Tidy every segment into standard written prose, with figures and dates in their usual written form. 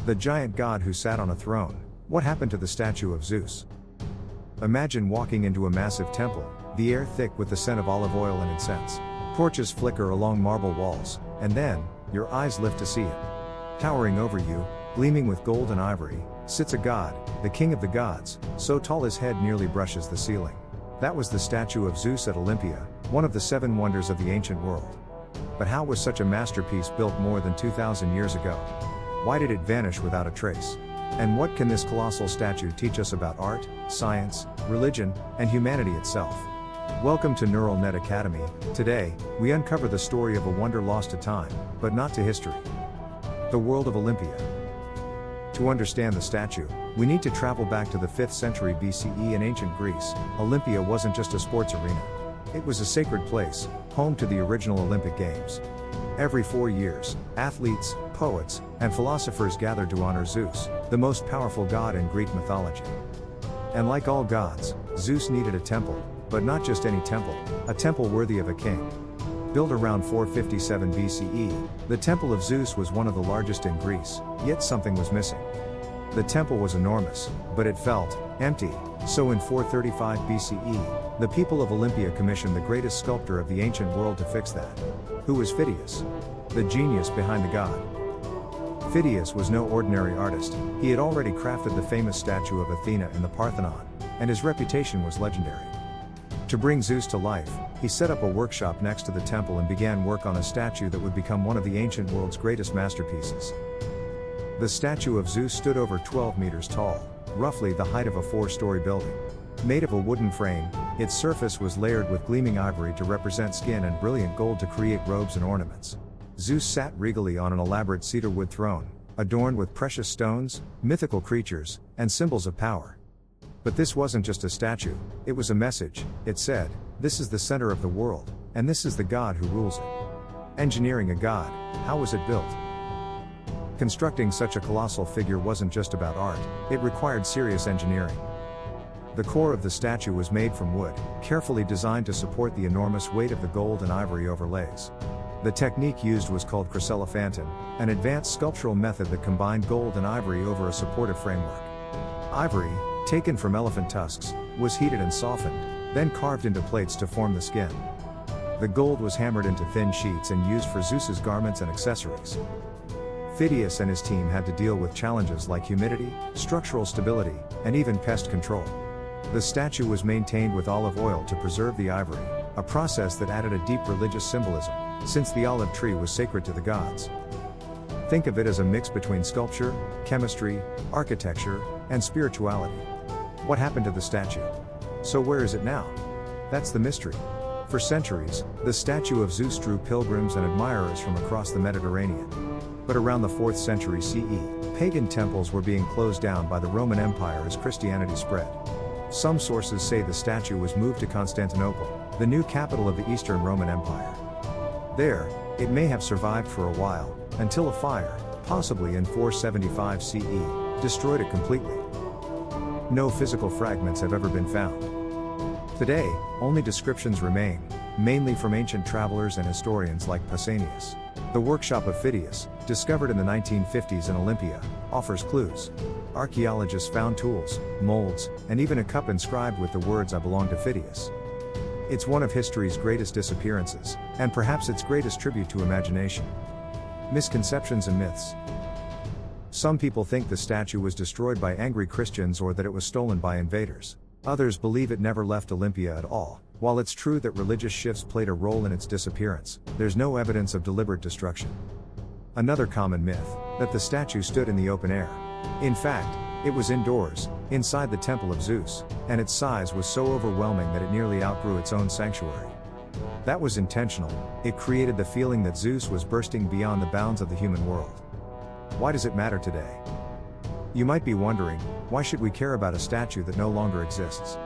The giant god who sat on a throne. What happened to the statue of Zeus? Imagine walking into a massive temple, the air thick with the scent of olive oil and incense. Torches flicker along marble walls, and then, your eyes lift to see it. Towering over you, gleaming with gold and ivory, sits a god, the king of the gods, so tall his head nearly brushes the ceiling. That was the statue of Zeus at Olympia, one of the 7 wonders of the ancient world. But how was such a masterpiece built more than 2,000 years ago? Why did it vanish without a trace? And what can this colossal statue teach us about art, science, religion, and humanity itself? Welcome to NeuralNet Academy. Today, we uncover the story of a wonder lost to time, but not to history. The world of Olympia. To understand the statue, we need to travel back to the 5th century BCE in ancient Greece. Olympia wasn't just a sports arena. It was a sacred place, home to the original Olympic Games. Every 4 years, athletes, poets, and philosophers gathered to honor Zeus, the most powerful god in Greek mythology. And like all gods, Zeus needed a temple, but not just any temple, a temple worthy of a king. Built around 457 BCE, the Temple of Zeus was one of the largest in Greece, yet something was missing. The temple was enormous, but it felt empty, so in 435 BCE, the people of Olympia commissioned the greatest sculptor of the ancient world to fix that. Who was Phidias? The genius behind the god. Phidias was no ordinary artist, he had already crafted the famous statue of Athena in the Parthenon, and his reputation was legendary. To bring Zeus to life, he set up a workshop next to the temple and began work on a statue that would become one of the ancient world's greatest masterpieces. The statue of Zeus stood over 12 meters tall, roughly the height of a 4-story building. Made of a wooden frame, its surface was layered with gleaming ivory to represent skin and brilliant gold to create robes and ornaments. Zeus sat regally on an elaborate cedarwood throne, adorned with precious stones, mythical creatures, and symbols of power. But this wasn't just a statue, it was a message. It said, "This is the center of the world, and this is the God who rules it." Engineering a god, how was it built? Constructing such a colossal figure wasn't just about art, it required serious engineering. The core of the statue was made from wood, carefully designed to support the enormous weight of the gold and ivory overlays. The technique used was called chryselephantine, an advanced sculptural method that combined gold and ivory over a supportive framework. Ivory, taken from elephant tusks, was heated and softened, then carved into plates to form the skin. The gold was hammered into thin sheets and used for Zeus's garments and accessories. Phidias and his team had to deal with challenges like humidity, structural stability, and even pest control. The statue was maintained with olive oil to preserve the ivory, a process that added a deep religious symbolism, since the olive tree was sacred to the gods. Think of it as a mix between sculpture, chemistry, architecture, and spirituality. What happened to the statue? So where is it now? That's the mystery. For centuries, the statue of Zeus drew pilgrims and admirers from across the Mediterranean. But around the 4th century CE, pagan temples were being closed down by the Roman Empire as Christianity spread. Some sources say the statue was moved to Constantinople, the new capital of the Eastern Roman Empire. There, it may have survived for a while, until a fire, possibly in 475 CE, destroyed it completely. No physical fragments have ever been found. Today, only descriptions remain, mainly from ancient travelers and historians like Pausanias. The workshop of Phidias, discovered in the 1950s in Olympia, offers clues. Archaeologists found tools, molds, and even a cup inscribed with the words "I belong to Phidias." It's one of history's greatest disappearances, and perhaps its greatest tribute to imagination. Misconceptions and myths. Some people think the statue was destroyed by angry Christians or that it was stolen by invaders. Others believe it never left Olympia at all. While it's true that religious shifts played a role in its disappearance, there's no evidence of deliberate destruction. Another common myth, that the statue stood in the open air. In fact, it was indoors, inside the Temple of Zeus, and its size was so overwhelming that it nearly outgrew its own sanctuary. That was intentional, it created the feeling that Zeus was bursting beyond the bounds of the human world. Why does it matter today? You might be wondering, why should we care about a statue that no longer exists?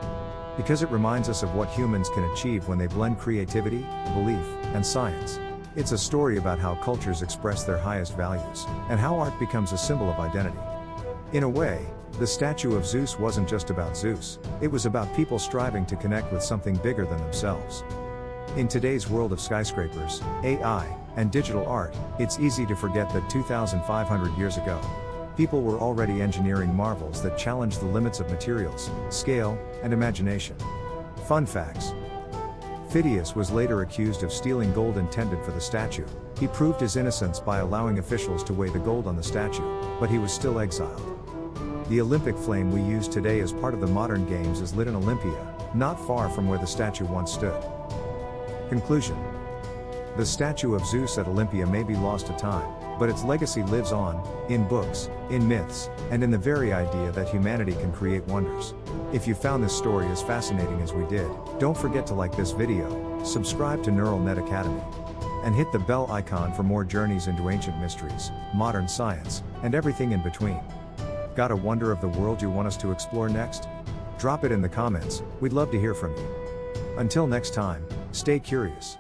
Because it reminds us of what humans can achieve when they blend creativity, belief, and science. It's a story about how cultures express their highest values, and how art becomes a symbol of identity. In a way, the statue of Zeus wasn't just about Zeus, it was about people striving to connect with something bigger than themselves. In today's world of skyscrapers, AI, and digital art, it's easy to forget that 2,500 years ago, People were already engineering marvels that challenged the limits of materials, scale, and imagination. Fun facts. Phidias was later accused of stealing gold intended for the statue. He proved his innocence by allowing officials to weigh the gold on the statue, but he was still exiled. The Olympic flame we use today as part of the modern games is lit in Olympia, not far from where the statue once stood. Conclusion. The statue of Zeus at Olympia may be lost to time, but its legacy lives on, in books, in myths, and in the very idea that humanity can create wonders. If you found this story as fascinating as we did, don't forget to like this video, subscribe to NeuralNet Academy, and hit the bell icon for more journeys into ancient mysteries, modern science, and everything in between. Got a wonder of the world you want us to explore next? Drop it in the comments, we'd love to hear from you. Until next time, stay curious.